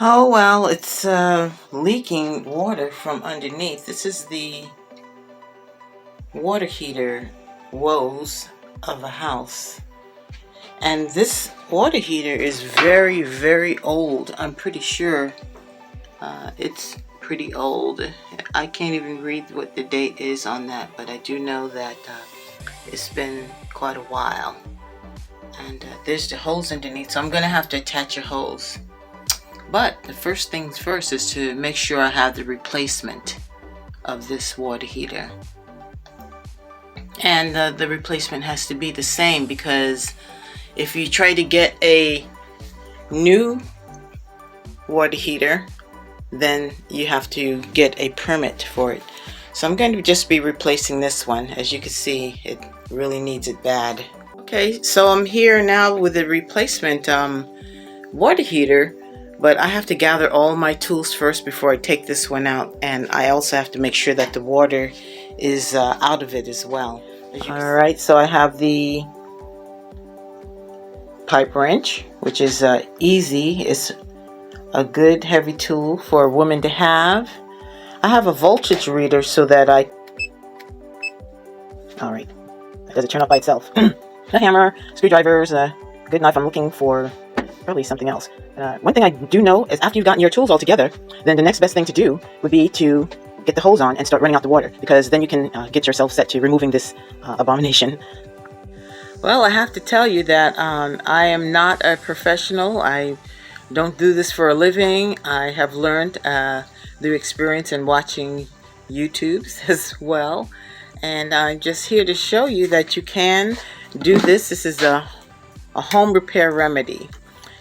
Oh, well, it's leaking water from underneath. This is the water heater woes of a house. And this water heater is very, very old. I'm pretty sure it's pretty old. I can't even read what the date is on that, but I do know that it's been quite a while. And there's the hose underneath, so I'm going to have to attach a hose. But the first things first is to make sure I have the replacement of this water heater. And the replacement has to be the same, because if you try to get a new water heater, then you have to get a permit for it. So I'm going to just be replacing this one. As you can see, it really needs it bad. Okay, so I'm here now with the replacement water heater. But I have to gather all my tools first before I take this one out, and I also have to make sure that the water is out of it as well. Alright, so I have the pipe wrench, which is easy. It's a good heavy tool for a woman to have. I have a voltage reader so that Alright, does it turn off by itself? A hammer, screwdrivers, a good knife. I'm looking for probably something else. One thing I do know is after you've gotten your tools all together, then the next best thing to do would be to get the hose on and start running out the water, because then you can get yourself set to removing this abomination. Well, I have to tell you that I am not a professional. I don't do this for a living. I have learned through experience and watching YouTubes as well. And I'm just here to show you that you can do this. This is a home repair remedy.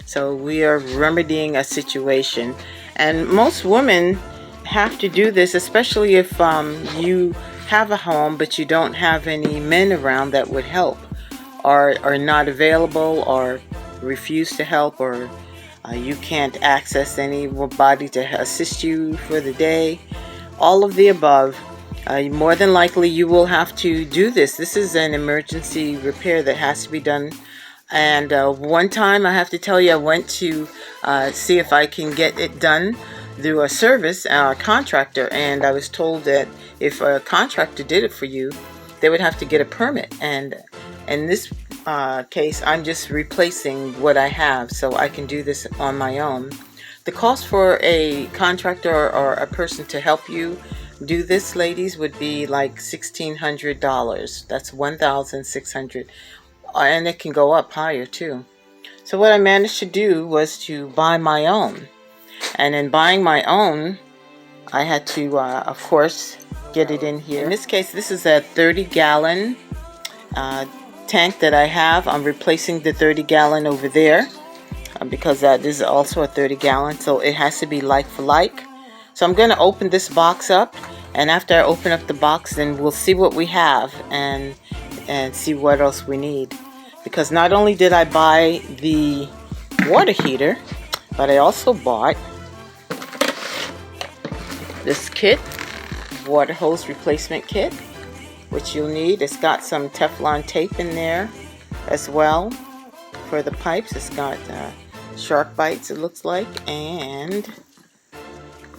So we are remedying a situation, and most women have to do this, especially if you have a home but you don't have any men around that would help, or are not available, or refuse to help, or you can't access anybody to assist you for the day. All of the above. More than likely you will have to do this. This is an emergency repair that has to be done. And one time, I have to tell you, I went to see if I can get it done through a service, a contractor, and I was told that if a contractor did it for you, they would have to get a permit. And in this case, I'm just replacing what I have, so I can do this on my own. The cost for a contractor or a person to help you do this, ladies, would be like $1,600. That's $1,600. And it can go up higher too. So what I managed to do was to buy my own. And in buying my own, I had to, of course, get it in here. In this case, this is a 30-gallon tank that I have. I'm replacing the 30-gallon over there because this is also a 30-gallon. So it has to be like for like. So I'm going to open this box up. And after I open up the box, then we'll see what we have and see what else we need. Because not only did I buy the water heater, but I also bought this kit, water hose replacement kit, which you'll need. It's got some Teflon tape in there as well for the pipes. It's got shark bites, it looks like, and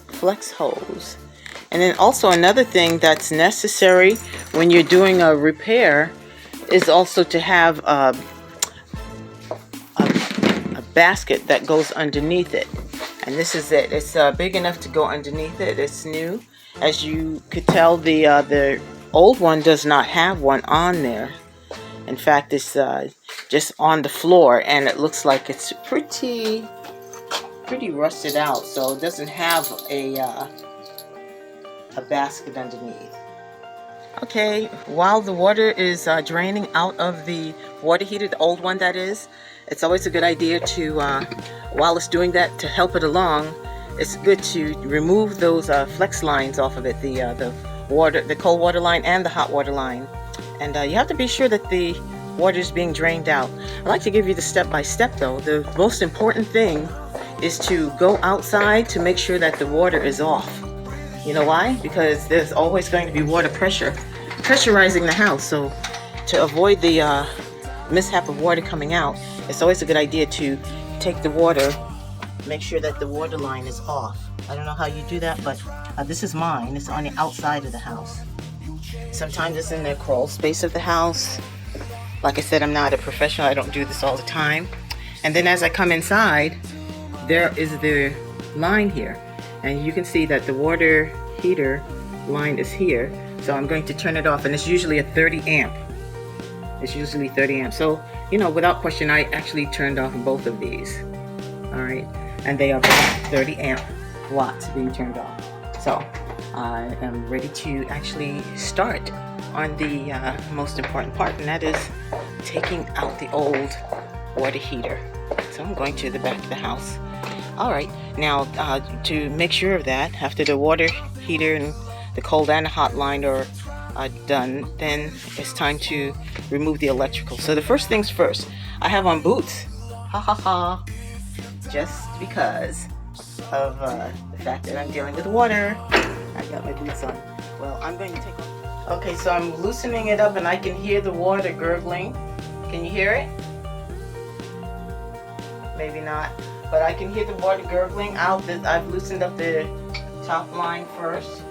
flex hose. And then also another thing that's necessary when you're doing a repair is also to have a basket that goes underneath it. And this is it. It's big enough to go underneath it. It's new. As you could tell, the old one does not have one on there. In fact, it's just on the floor, and it looks like it's pretty rusted out. So it doesn't have a basket underneath. Okay, while the water is draining out of the water heater, the old one that is, it's always a good idea to, while it's doing that, to help it along, it's good to remove those flex lines off of it, the cold water line and the hot water line. And you have to be sure that the water is being drained out. I'd like to give you the step-by-step though. The most important thing is to go outside to make sure that the water is off. You know why? Because there's always going to be water pressurizing the house. So to avoid the mishap of water coming out, it's always a good idea to take the water make sure that the water line is off. I don't know how you do that, but this is mine. It's on the outside of the house. Sometimes it's in the crawl space of the house. Like I said, I'm not a professional. I don't do this all the time. And then as I come inside, there is the line here. And you can see that the water heater line is here. So I'm going to turn it off, and it's usually a 30 amp. It's usually 30 amp. So, you know, without question, I actually turned off both of these. All right. And they are 30 amp watts being turned off. So I am ready to actually start on the most important part, and that is taking out the old water heater. So I'm going to the back of the house. All right, now to make sure of that, after the water heater and the cold and the hot line are done, then it's time to remove the electrical. So the first things first, I have on boots. Ha ha ha. Just because of the fact that I'm dealing with water, I got my boots on. Well, I'm going to take off. Okay, so I'm loosening it up and I can hear the water gurgling. Can you hear it? Maybe not, but I can hear the water gurgling out. I've loosened up the top line first.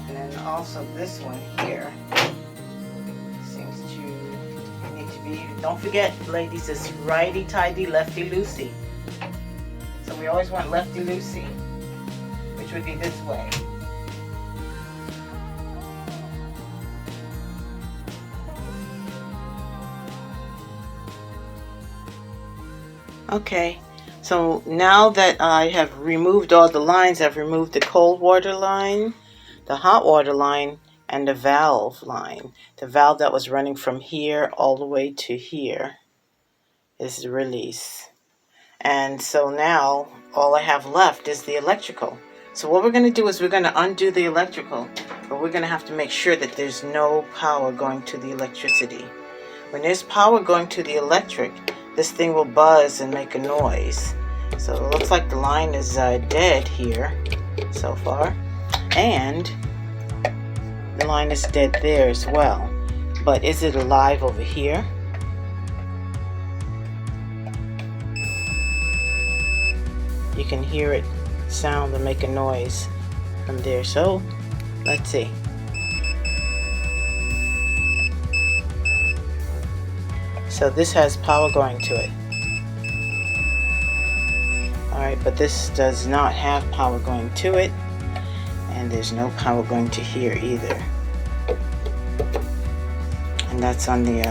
And then also this one here seems to need to be, don't forget ladies, it's righty-tighty, lefty-loosey. So we always want lefty-loosey, which would be this way. Okay, so now that I have removed all the lines, I've removed the cold water line, the hot water line, and the valve line. The valve that was running from here all the way to here is the release. And so now all I have left is the electrical. So what we're going to do is we're going to undo the electrical, but we're going to have to make sure that there's no power going to the electricity. When there's power going to the electric, this thing will buzz and make a noise. So it looks like the line is dead here so far, and the line is dead there as well. But is it alive over here? You can hear it sound and make a noise from there. So let's see. So this has power going to it. Alright, but this does not have power going to it, and there's no power going to here either. And that's on the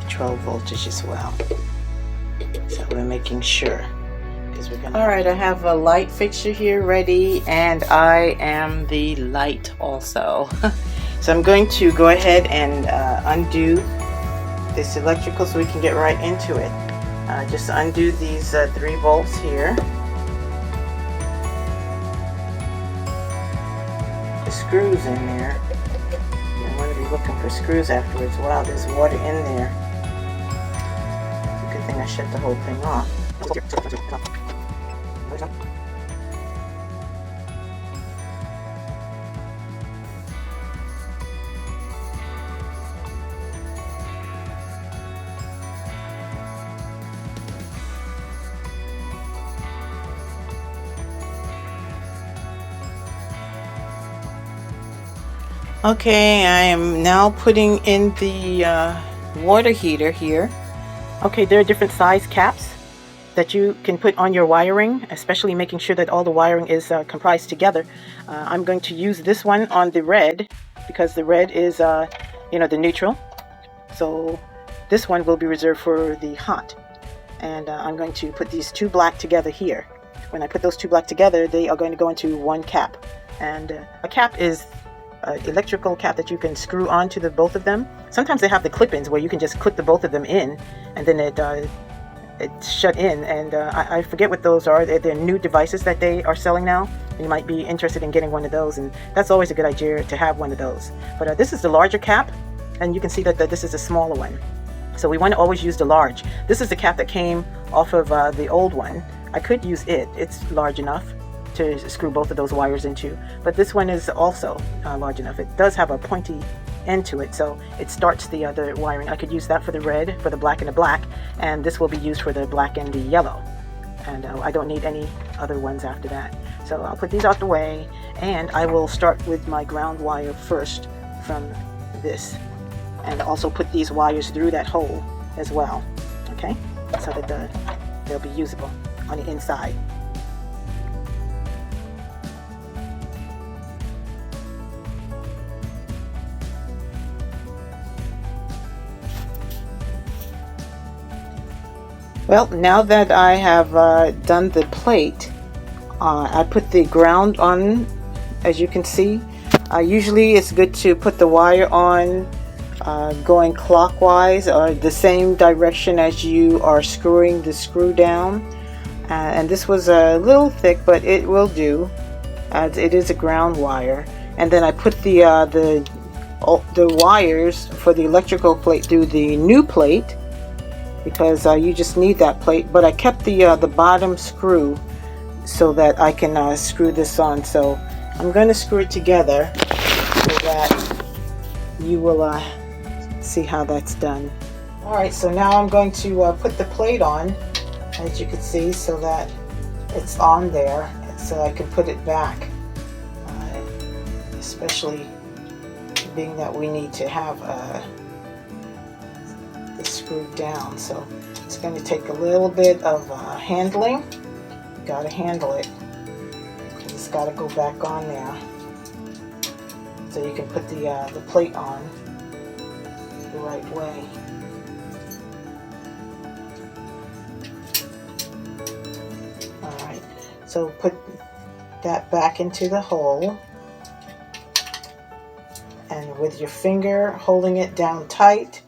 12 voltage as well. So we're making sure. Alright, I have a light fixture here ready, and I am the light also. So I'm going to go ahead and undo this electrical so we can get right into it. Just undo these 3 bolts here. The screws in there. You want to be looking for screws afterwards. Wow, there's water in there. It's a good thing I shut the whole thing off. Okay, I am now putting in the water heater here. Okay, there are different size caps that you can put on your wiring, especially making sure that all the wiring is comprised together. I'm going to use this one on the red because the red is, you know, the neutral. So this one will be reserved for the hot. And I'm going to put these 2 black together here. When I put those 2 black together, they are going to go into 1 cap. And a cap is electrical cap that you can screw onto the both of them. Sometimes they have the clip-ins where you can just clip the both of them in, and then it's shut in. And I forget what those are. They're new devices that they are selling now. You might be interested in getting one of those, and that's always a good idea to have one of those. But this is the larger cap, and you can see that this is a smaller one. So we want to always use the large. This is the cap that came off of the old one. I could use it. It's large enough. to screw both of those wires into. But this one is also large enough. It does have a pointy end to it, so it starts the other wiring. I could use that for the red, for the black and the black, and this will be used for the black and the yellow. And I don't need any other ones after that. So I'll put these out the way, and I will start with my ground wire first from this, and also put these wires through that hole as well, okay, so that they'll be usable on the inside. Well, now that I have done the plate, I put the ground on, as you can see. Usually it's good to put the wire on going clockwise or the same direction as you are screwing the screw down. And this was a little thick, but it will do. It is a ground wire. And then I put the wires for the electrical plate through the new plate, because you just need that plate. But I kept the bottom screw so that I can screw this on. So I'm going to screw it together so that you will see how that's done. Alright, so now I'm going to put the plate on, as you can see, so that it's on there, so I can put it back, especially being that we need to have this screwed down. So it's going to take a little bit of handling. You got to handle it. It's got to go back on there, so you can put the plate on the right way. Alright, so put that back into the hole, and with your finger holding it down tight,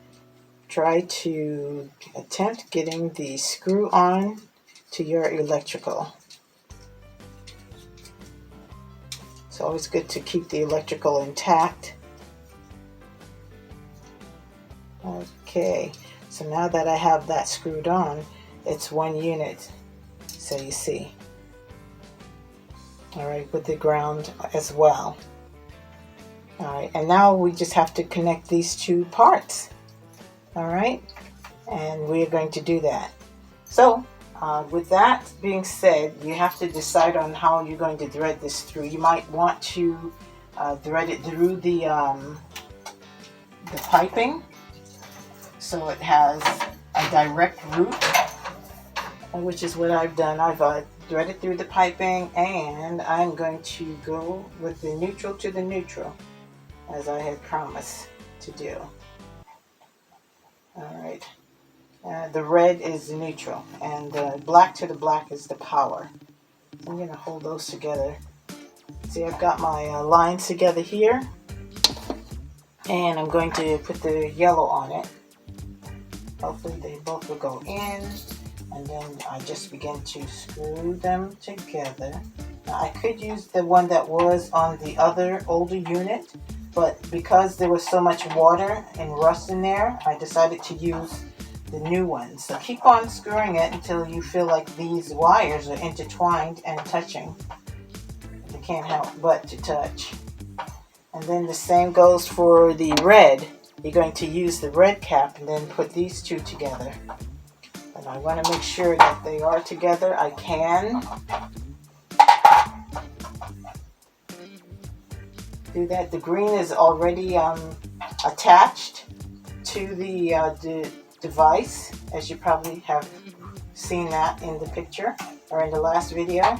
try to attempt getting the screw on to your electrical. It's always good to keep the electrical intact. Okay, so now that I have that screwed on, it's one unit, so you see. Alright, with the ground as well. Alright, and now we just have to connect these two parts. Alright, and we're going to do that. So, with that being said, you have to decide on how you're going to thread this through. You might want to thread it through the piping, so it has a direct route, which is what I've done. I've threaded through the piping, and I'm going to go with the neutral to the neutral, as I had promised to do. Alright, the red is the neutral, and the black to the black is the power. I'm going to hold those together. See, I've got my lines together here, and I'm going to put the yellow on it. Hopefully they both will go in, and then I just begin to screw them together. Now, I could use the one that was on the other older unit, but because there was so much water and rust in there, I decided to use the new one. So keep on screwing it until you feel like these wires are intertwined and touching. You can't help but to touch. And then the same goes for the red. You're going to use the red cap and then put these two together. And I want to make sure that they are together. I can do that. The green is already attached to the device, as you probably have seen that in the picture or in the last video.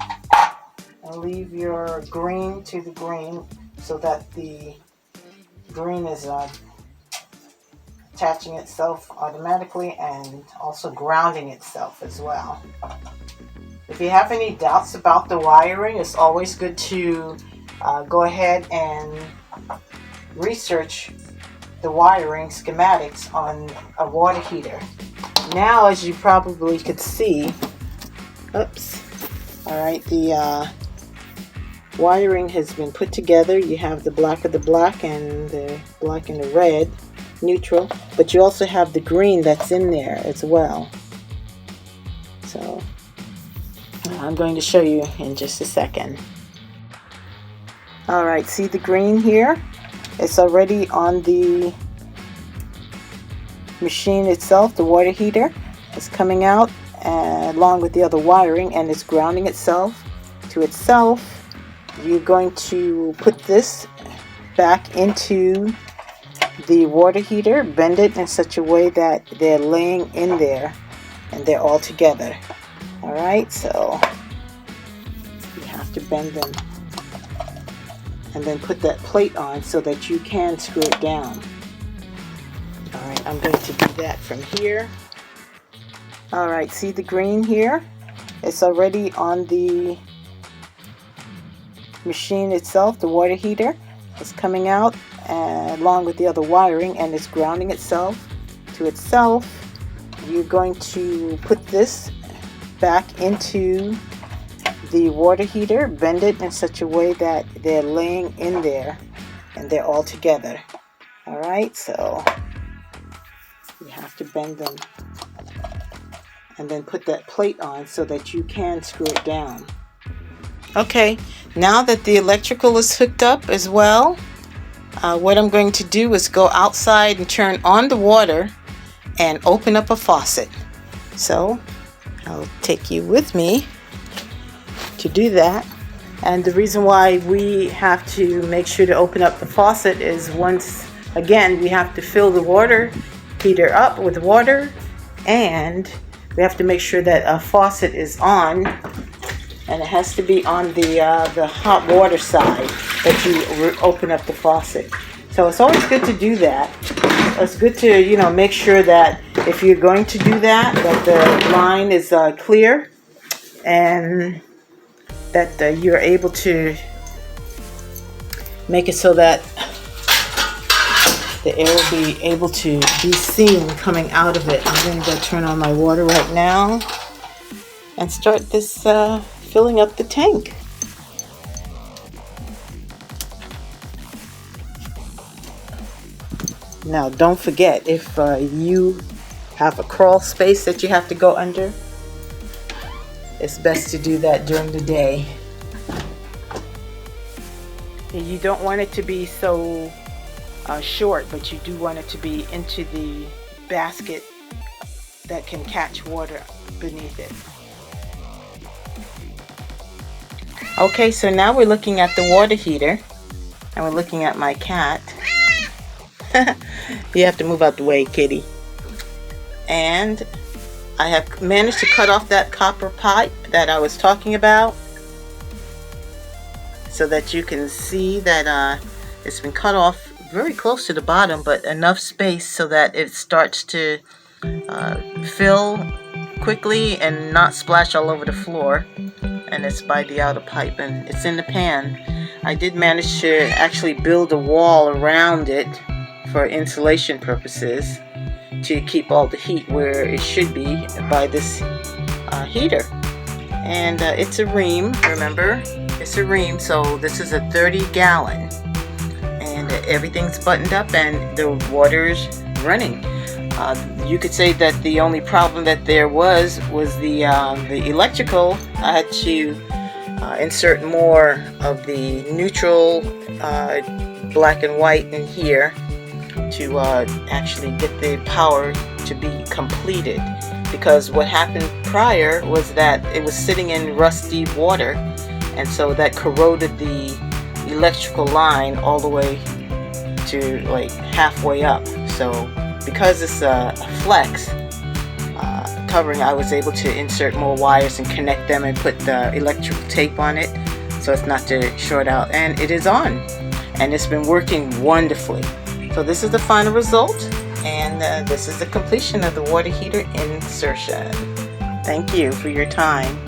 And leave your green to the green so that the green is attaching itself automatically and also grounding itself as well. If you have any doubts about the wiring, it's always good to go ahead and research the wiring schematics on a water heater. Now, as you probably could see, alright, the wiring has been put together. You have the black of the black and the black and the red, neutral, but you also have the green that's in there as well. So, I'm going to show you in just a second. Alright, see the green here? It's already on the machine itself, the water heater. It's coming out along with the other wiring, and it's grounding itself to itself. You're going to put this back into the water heater, bend it in such a way that they're laying in there and they're all together. Alright, so you have to bend them and then put that plate on so that you can screw it down. Alright, I'm going to do that from here. Alright, see the green here? It's already on the machine itself, the water heater. It's coming out along with the other wiring, and it's grounding itself to itself. You're going to put this back into the water heater, bend it in such a way that they're laying in there and they're all together. Alright, so you have to bend them and then put that plate on so that you can screw it down. Okay, now that the electrical is hooked up as well, what I'm going to do is go outside and turn on the water and open up a faucet. So I'll take you with me to do that. And the reason why we have to make sure to open up the faucet is, once again, we have to fill the water heater up with water, and we have to make sure that a faucet is on, and it has to be on the hot water side that you open up the faucet. So it's always good to do that. It's good to, make sure that if you're going to do that, that the line is clear, and that you're able to make it so that the air will be able to be seen coming out of it. I'm going to go turn on my water right now and start this filling up the tank. Now don't forget, if you have a crawl space that you have to go under, it's best to do that during the day. You don't want it to be so short, but you do want it to be into the basket that can catch water beneath it. Okay, so now we're looking at the water heater, and we're looking at my cat. You have to move out the way, kitty. And I have managed to cut off that copper pipe that I was talking about, so that you can see that it's been cut off very close to the bottom, but enough space so that it starts to fill quickly and not splash all over the floor. And it's by the outer pipe, and it's in the pan. I did manage to actually build a wall around it for insulation purposes, to keep all the heat where it should be by this heater. And it's a ream, remember, it's a ream, so this is a 30-gallon, and everything's buttoned up and the water's running. You could say that the only problem that there was the electrical. I had to insert more of the neutral black and white in here to actually get the power to be completed, because what happened prior was that it was sitting in rusty water, and so that corroded the electrical line all the way to like halfway up. So because it's a flex covering, I was able to insert more wires and connect them and put the electrical tape on it so it's not to short out, and it is on, and it's been working wonderfully. So this is the final result, and this is the completion of the water heater insertion. Thank you for your time.